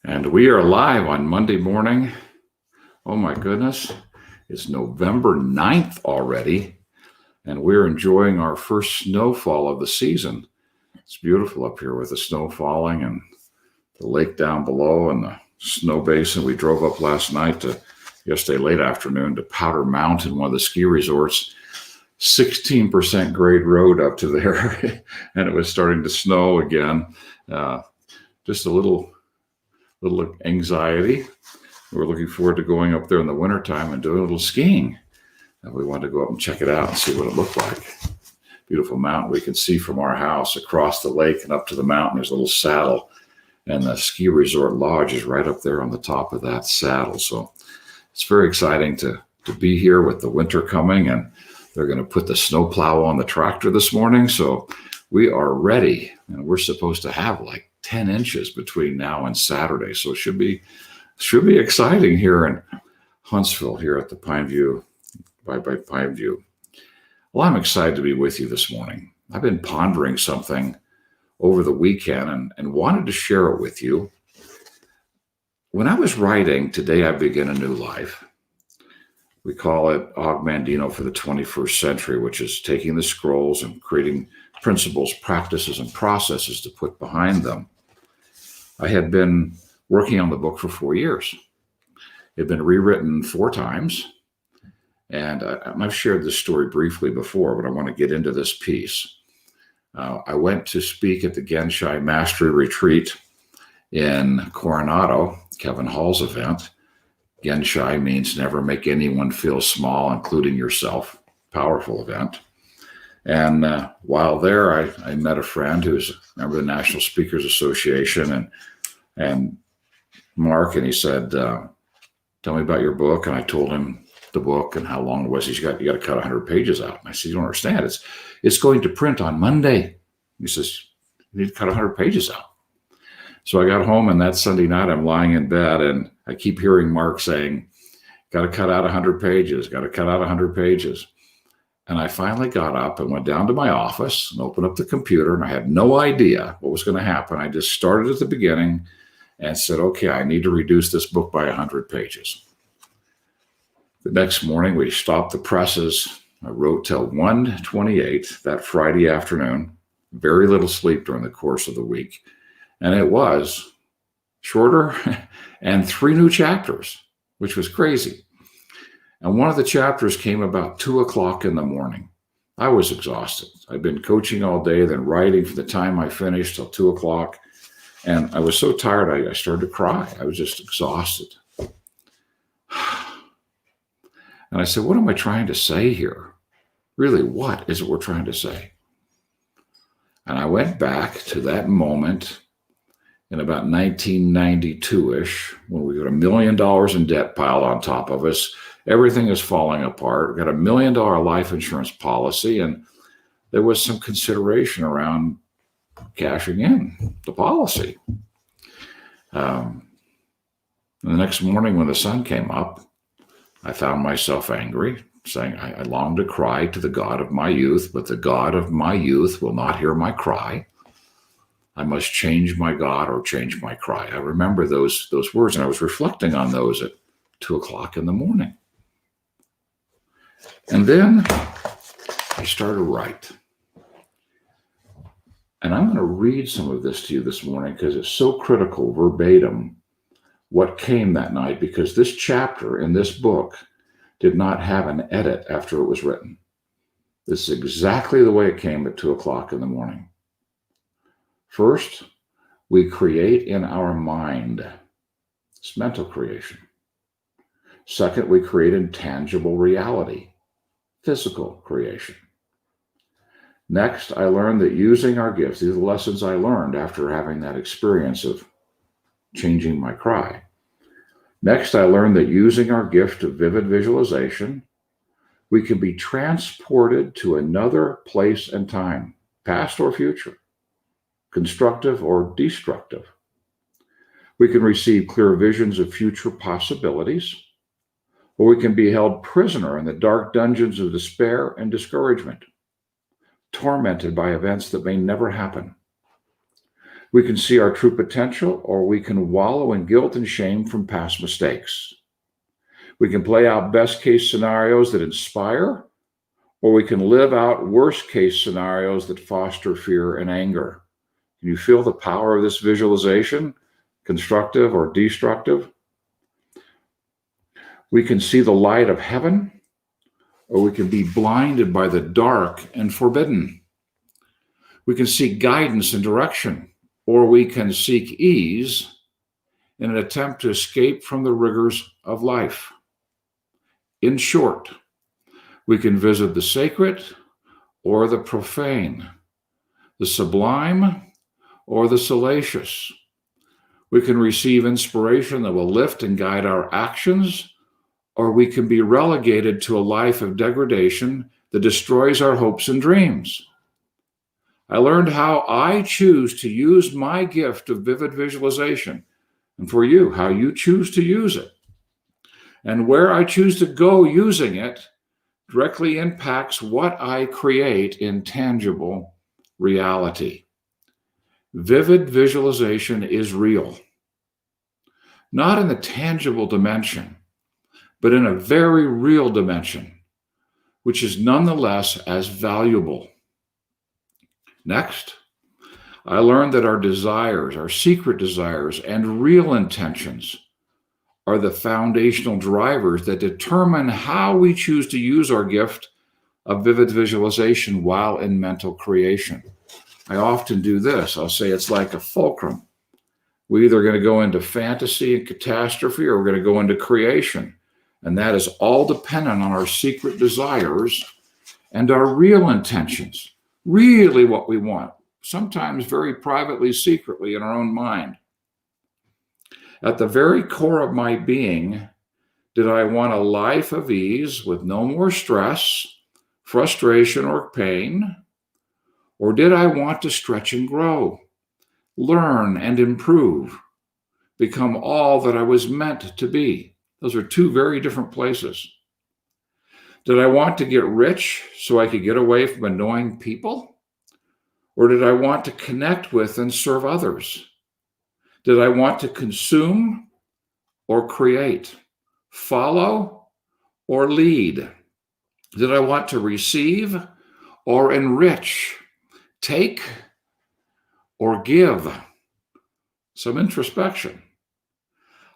And we are live on Monday morning. Oh my goodness, it's November 9th already, and we're enjoying our first snowfall of the season. It's beautiful up here with the snow falling and the lake down below and the snow basin. We drove up yesterday late afternoon to Powder Mountain, one of the ski resorts, 16% grade road up to there, and it was starting to snow again. Just a little anxiety. We're looking forward to going up there in the wintertime and doing a little skiing. And we wanted to go up and check it out and see what it looked like. Beautiful mountain. We can see from our house across the lake and up to the mountain. There's a little saddle, and the ski resort lodge is right up there on the top of that saddle. So it's very exciting to be here with the winter coming, and they're going to put the snowplow on the tractor this morning. So we are ready, and we're supposed to have like 10 inches between now and Saturday. So it should be exciting here in Huntsville, here at the Pineview, by Pineview. Well, I'm excited to be with you this morning. I've been pondering something over the weekend and wanted to share it with you. When I was writing Today I Begin a New Life, we call it OgMent for the 21st century, which is taking the scrolls and creating principles, practices, and processes to put behind them. I had been working on the book for 4 years. It had been rewritten 4 times. And I've shared this story briefly before, but I want to get into this piece. I went to speak at the Genshai Mastery Retreat in Coronado, Kevin Hall's event. Genshai means never make anyone feel small, including yourself. Powerful event. And while there, I met a friend who's a member of the National Speakers Association, and Mark, and he said, tell me about your book. And I told him the book and how long it was. You got to cut 100 pages out. And I said, you don't understand. It's going to print on Monday. He says, you need to cut 100 pages out. So I got home, and that Sunday night I'm lying in bed, and I keep hearing Mark saying, got to cut out 100 pages, got to cut out 100 pages. And I finally got up and went down to my office and opened up the computer, and I had no idea what was going to happen. I just started at the beginning and said, okay, I need to reduce this book by 100 pages. The next morning, we stopped the presses. I wrote till 1:28 that Friday afternoon, very little sleep during the course of the week. And it was shorter and 3 new chapters, which was crazy. And one of the chapters came about 2 o'clock in the morning. I was exhausted. I'd been coaching all day, then writing from the time I finished till 2 o'clock. And I was so tired, I started to cry. I was just exhausted. And I said, what am I trying to say here? Really, what is it we're trying to say? And I went back to that moment in about 1992-ish, when we got $1 million in debt piled on top of us. Everything is falling apart. We got $1 million life insurance policy, and there was some consideration around cashing in the policy. The next morning when the sun came up, I found myself angry, saying, I long to cry to the God of my youth, but the God of my youth will not hear my cry. I must change my God or change my cry. I remember those words, and I was reflecting on those at 2 o'clock in the morning. And then I started to write. And I'm going to read some of this to you this morning because it's so critical, verbatim, what came that night, because this chapter in this book did not have an edit after it was written. This is exactly the way it came at 2 o'clock in the morning. First, we create in our mind. It's mental creation. Second, we create intangible reality, physical creation. Next, I learned that using our gifts, these are the lessons I learned after having that experience of changing my cry. Next, I learned that using our gift of vivid visualization, we can be transported to another place and time, past or future, constructive or destructive. We can receive clear visions of future possibilities, or we can be held prisoner in the dark dungeons of despair and discouragement, tormented by events that may never happen. We can see our true potential, or we can wallow in guilt and shame from past mistakes. We can play out best case scenarios that inspire, or we can live out worst case scenarios that foster fear and anger. Can you feel the power of this visualization, constructive or destructive? We can see the light of heaven, or we can be blinded by the dark and forbidden. We can seek guidance and direction, or we can seek ease in an attempt to escape from the rigors of life. In short, we can visit the sacred or the profane, the sublime or the salacious. We can receive inspiration that will lift and guide our actions, or we can be relegated to a life of degradation that destroys our hopes and dreams. I learned how I choose to use my gift of vivid visualization, and for you, how you choose to use it. And where I choose to go using it directly impacts what I create in tangible reality. Vivid visualization is real, not in the tangible dimension, but in a very real dimension, which is nonetheless as valuable. Next, I learned that our desires, our secret desires, and real intentions are the foundational drivers that determine how we choose to use our gift of vivid visualization while in mental creation. I often do this. I'll say it's like a fulcrum. We're either going to go into fantasy and catastrophe, or we're going to go into creation. And that is all dependent on our secret desires and our real intentions, really what we want, sometimes very privately, secretly in our own mind. At the very core of my being, did I want a life of ease with no more stress, frustration, or pain? Or did I want to stretch and grow, learn and improve, become all that I was meant to be? Those are two very different places. Did I want to get rich so I could get away from annoying people? Or did I want to connect with and serve others? Did I want to consume or create, follow or lead? Did I want to receive or enrich, take or give? Some introspection.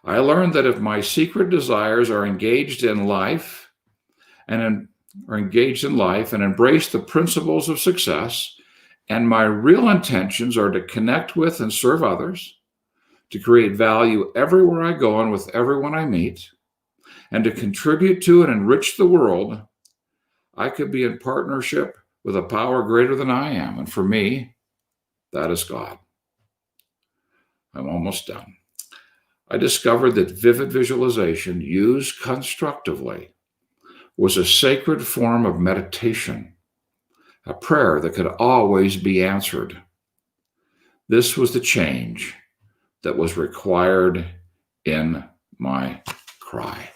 I learned that if my secret desires are engaged in life and embrace the principles of success, and my real intentions are to connect with and serve others, to create value everywhere I go and with everyone I meet, and to contribute to and enrich the world, I could be in partnership with a power greater than I am. And for me, that is God. I'm almost done. I discovered that vivid visualization used constructively was a sacred form of meditation, a prayer that could always be answered. This was the change that was required in my cry.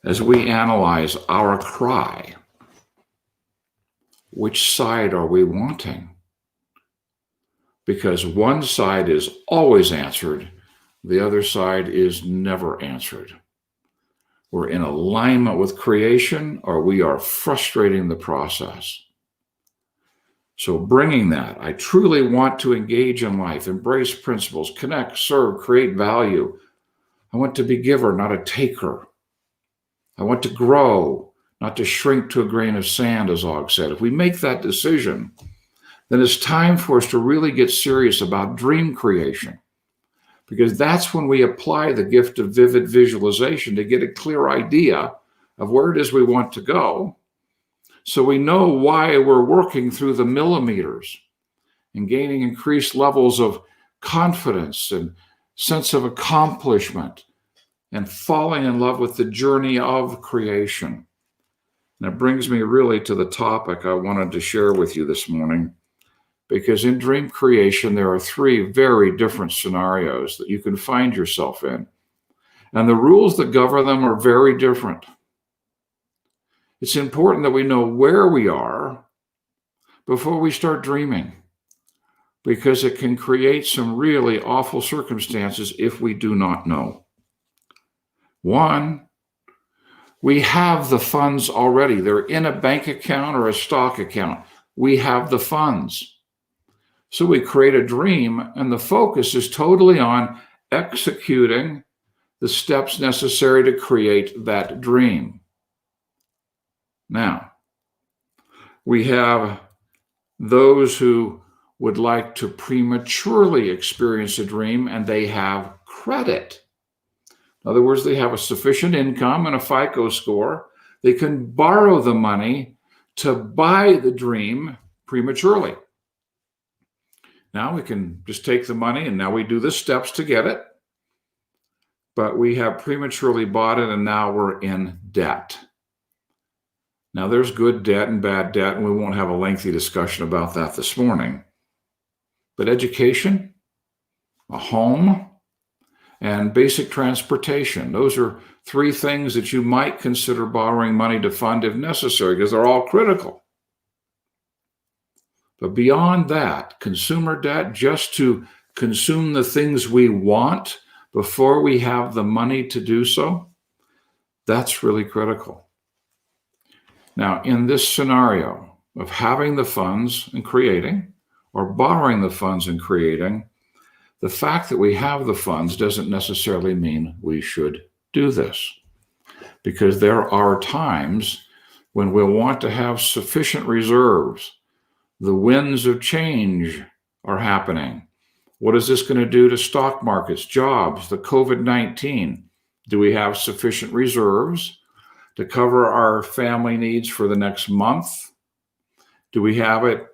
As we analyze our cry, which side are we wanting? Because one side is always answered, the other side is never answered. We're in alignment with creation, or we are frustrating the process. So bringing that, I truly want to engage in life, embrace principles, connect, serve, create value. I want to be a giver, not a taker. I want to grow, not to shrink to a grain of sand, as Og said. If we make that decision, then it's time for us to really get serious about dream creation, because that's when we apply the gift of vivid visualization to get a clear idea of where it is we want to go, so we know why we're working through the millimeters and gaining increased levels of confidence and sense of accomplishment and falling in love with the journey of creation. And it brings me really to the topic I wanted to share with you this morning, because in dream creation, there are three very different scenarios that you can find yourself in. And the rules that govern them are very different. It's important that we know where we are before we start dreaming. because it can create some really awful circumstances if we do not know. One, we have the funds already. They're in a bank account or a stock account. We have the funds. So we create a dream, and the focus is totally on executing the steps necessary to create that dream. Now, we have those who would like to prematurely experience a dream, and they have credit. In other words, they have a sufficient income and a FICO score. They can borrow the money to buy the dream prematurely. Now we can just take the money, and now we do the steps to get it. But we have prematurely bought it, and now we're in debt. Now, there's good debt and bad debt, and we won't have a lengthy discussion about that this morning. But education, a home, and basic transportation, those are three things that you might consider borrowing money to fund if necessary, because they're all critical. But beyond that, consumer debt, just to consume the things we want before we have the money to do so, that's really critical. Now, in this scenario of having the funds and creating, or borrowing the funds and creating, the fact that we have the funds doesn't necessarily mean we should do this, because there are times when we'll want to have sufficient reserves. The winds of change are happening. What is this going to do to stock markets, jobs, the COVID-19? Do we have sufficient reserves to cover our family needs for the next month? Do we have it,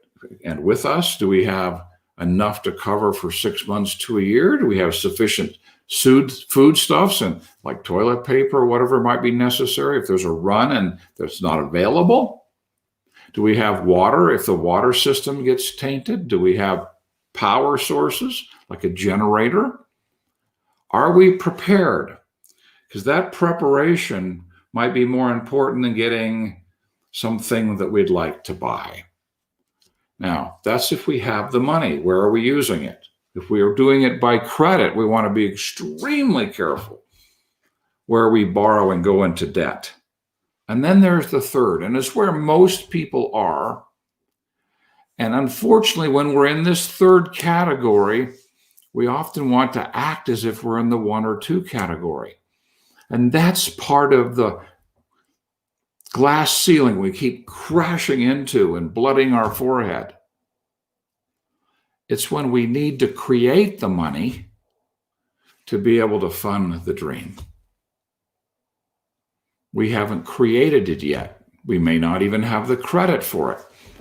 and with us, do we have enough to cover for 6 months to a year? Do we have sufficient foodstuffs and like toilet paper or whatever might be necessary if there's a run and that's not available? Do we have water if the water system gets tainted? Do we have power sources like a generator? Are we prepared? Because that preparation might be more important than getting something that we'd like to buy. Now, that's if we have the money. Where are we using it? If we are doing it by credit, we want to be extremely careful where we borrow and go into debt. And then there's the third, and it's where most people are. And unfortunately, when we're in this third category, we often want to act as if we're in the 1 or 2 category. And that's part of the glass ceiling we keep crashing into and blooding our forehead. It's when we need to create the money to be able to fund the dream. We haven't created it yet. We may not even have the credit for it.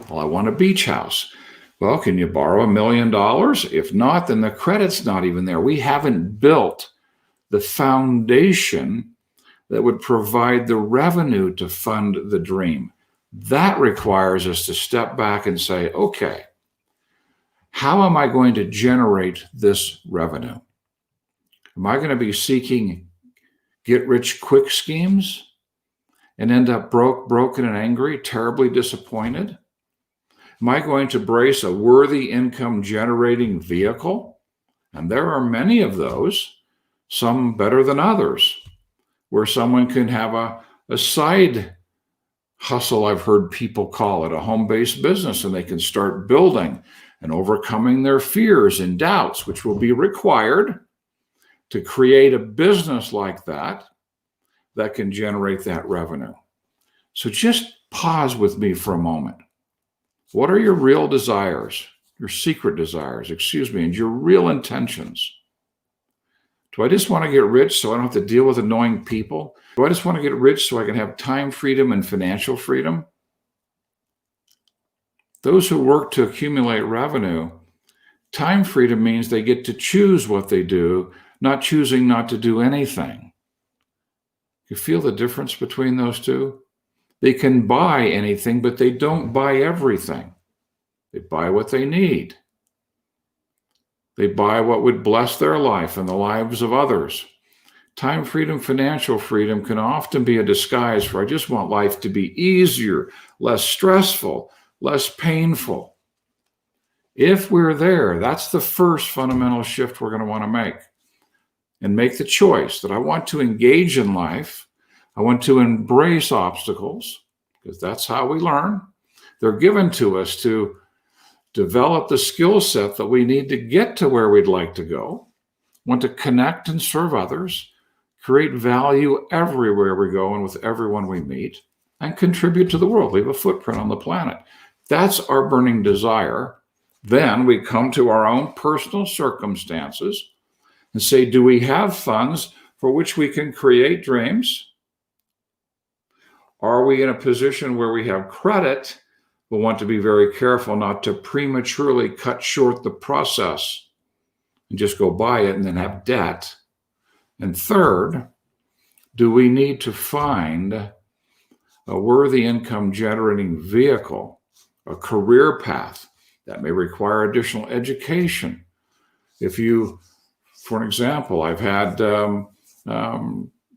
Well, I want a beach house. Well, can you borrow $1 million? If not, then the credit's not even there. We haven't built the foundation that would provide the revenue to fund the dream. That requires us to step back and say, okay, how am I going to generate this revenue? Am I going to be seeking get-rich-quick schemes and end up broken and angry, terribly disappointed? Am I going to embrace a worthy income-generating vehicle? And there are many of those, some better than others, where someone can have a side hustle, I've heard people call it, a home-based business, and they can start building and overcoming their fears and doubts, which will be required to create a business like that can generate that revenue. So just pause with me for a moment. What are your real desires, your secret desires, and your real intentions? Do I just want to get rich so I don't have to deal with annoying people? Do I just want to get rich so I can have time freedom and financial freedom? Those who work to accumulate revenue, time freedom means they get to choose what they do, not choosing not to do anything. You feel the difference between those two? They can buy anything, but they don't buy everything. They buy what they need. They buy what would bless their life and the lives of others. Time freedom, financial freedom can often be a disguise for I just want life to be easier, less stressful, less painful. If we're there, that's the first fundamental shift we're going to want to make. And make the choice that I want to engage in life. I want to embrace obstacles, because that's how we learn. They're given to us to develop the skill set that we need to get to where we'd like to go. Want to connect and serve others, create value everywhere we go and with everyone we meet, and contribute to the world, leave a footprint on the planet. That's our burning desire. Then we come to our own personal circumstances and say, do we have funds for which we can create dreams? Are we in a position where we have credit? We'll want to be very careful not to prematurely cut short the process and just go buy it and then have debt. And third, do we need to find a worthy income generating vehicle, a career path that may require additional education? If you, for an example, I've had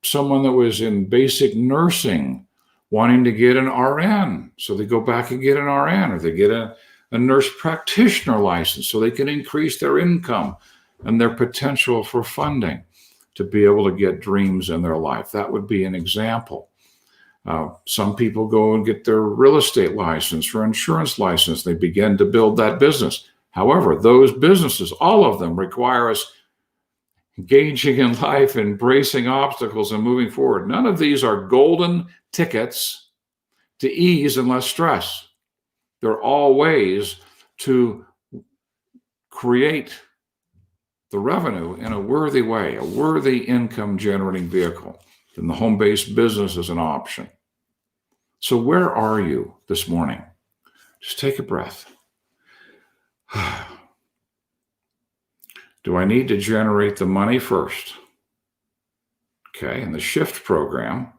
someone that was in basic nursing wanting to get an RN. So they go back and get an RN, or they get a nurse practitioner license so they can increase their income and their potential for funding to be able to get dreams in their life. That would be an example. Some people go and get their real estate license or insurance license. They begin to build that business. However, those businesses, all of them, require us engaging in life, embracing obstacles, and moving forward. None of these are golden tickets to ease and less stress. They're all ways to create the revenue in a worthy way, a worthy income generating vehicle. Then the home-based business is an option. So where are you this morning? Just take a breath. Do I need to generate the money first? Okay, in the SHIFT program,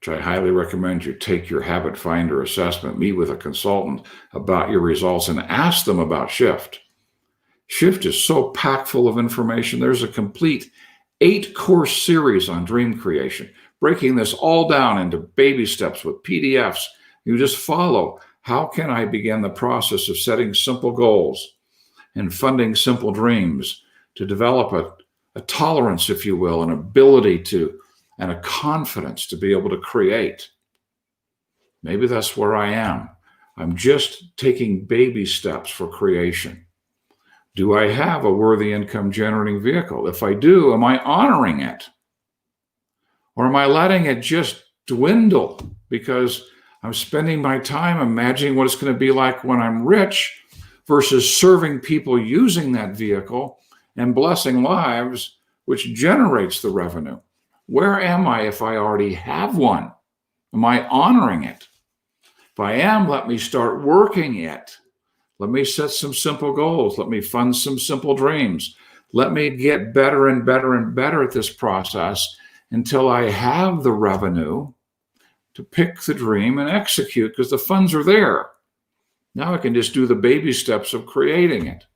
which I highly recommend you take your habit finder assessment, meet with a consultant about your results, and ask them about SHIFT. SHIFT is so packed full of information. There's a complete 8-course series on dream creation, breaking this all down into baby steps with PDFs. You just follow. How can I begin the process of setting simple goals and funding simple dreams to develop a tolerance, if you will, an ability to, and a confidence to be able to create? Maybe that's where I am. I'm just taking baby steps for creation. Do I have a worthy income generating vehicle? If I do, am I honoring it? Or am I letting it just dwindle because I'm spending my time imagining what it's going to be like when I'm rich versus serving people using that vehicle and blessing lives, which generates the revenue? Where am I if I already have one? Am I honoring it? If I am, let me start working it. Let me set some simple goals. Let me fund some simple dreams. Let me get better and better and better at this process until I have the revenue to pick the dream and execute, because the funds are there. Now I can just do the baby steps of creating it.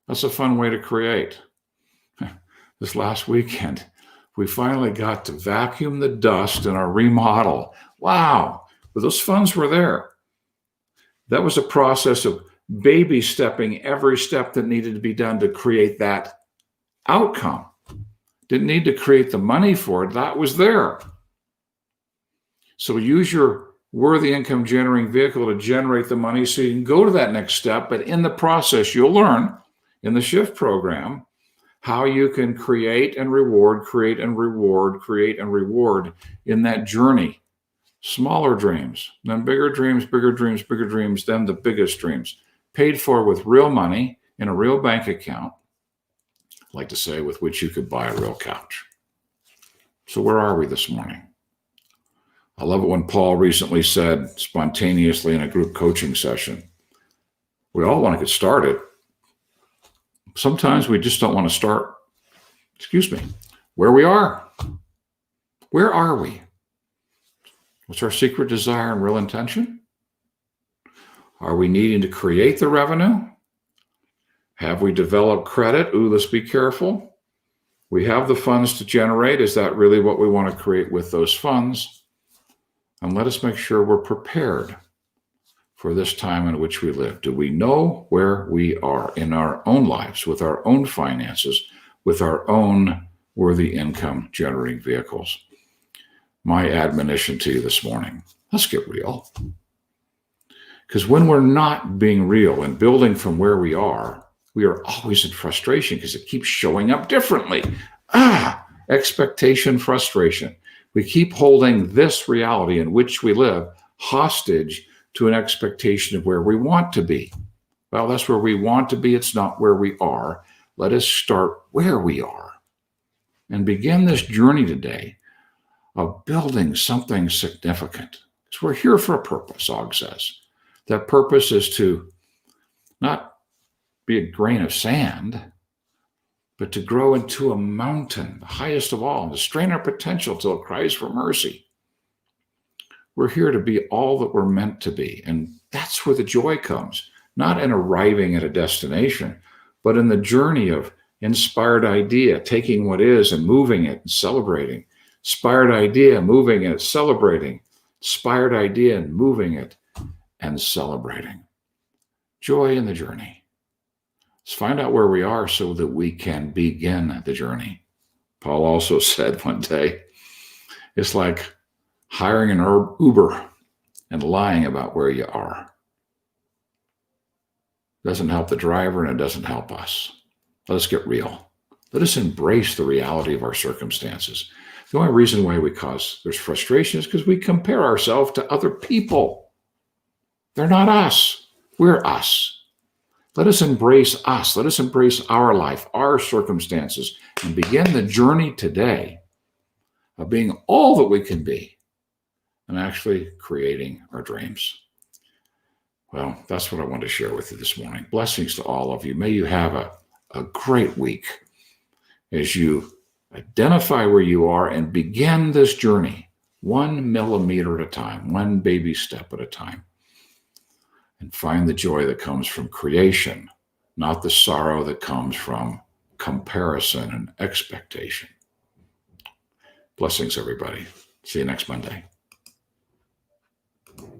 That's a fun way to create. This last weekend, we finally got to vacuum the dust in our remodel. Wow, but those funds were there. That was a process of baby stepping every step that needed to be done to create that outcome. Didn't need to create the money for it. That was there. So use your worthy income generating vehicle to generate the money so you can go to that next step. But in the process, you'll learn in the SHIFT program how you can create and reward, create and reward, create and reward in that journey. Smaller dreams, then bigger dreams, bigger dreams, bigger dreams, then the biggest dreams, paid for with real money in a real bank account, I'd like to say, with which you could buy a real couch. So where are we this morning? I love it when Paul recently said spontaneously in a group coaching session, we all want to get started. Sometimes we just don't want to start, where we are. Where are we? What's our secret desire and real intention? Are we needing to create the revenue? Have we developed credit? Let's be careful. We have the funds to generate. Is that really what we want to create with those funds? And let us make sure we're prepared for this time in which we live? Do we know where we are in our own lives, with our own finances, with our own worthy income generating vehicles? My admonition to you this morning, let's get real. Because when we're not being real and building from where we are always in frustration because it keeps showing up differently. Expectation, frustration. We keep holding this reality in which we live hostage to an expectation of where we want to be. Well, that's where we want to be. It's not where we are. Let us start where we are and begin this journey today of building something significant. Because we're here for a purpose, Og says. That purpose is to not be a grain of sand, but to grow into a mountain, the highest of all, and to strain our potential till it cries for mercy. We're here to be all that we're meant to be. And that's where the joy comes, not in arriving at a destination, but in the journey of inspired idea, taking what is and moving it and celebrating. Inspired idea, moving it, celebrating. Inspired idea and moving it and celebrating. Joy in the journey. Let's find out where we are so that we can begin the journey. Paul also said one day, it's like hiring an Uber and lying about where you are. It doesn't help the driver and it doesn't help us. Let us get real. Let us embrace the reality of our circumstances. The only reason why there's frustration is because we compare ourselves to other people. They're not us. We're us. Let us embrace us. Let us embrace our life, our circumstances, and begin the journey today of being all that we can be and actually creating our dreams. Well, that's what I want to share with you this morning. Blessings to all of you. May you have a great week as you identify where you are and begin this journey 1 millimeter at a time, one baby step at a time. And find the joy that comes from creation, not the sorrow that comes from comparison and expectation. Blessings, everybody. See you next Monday.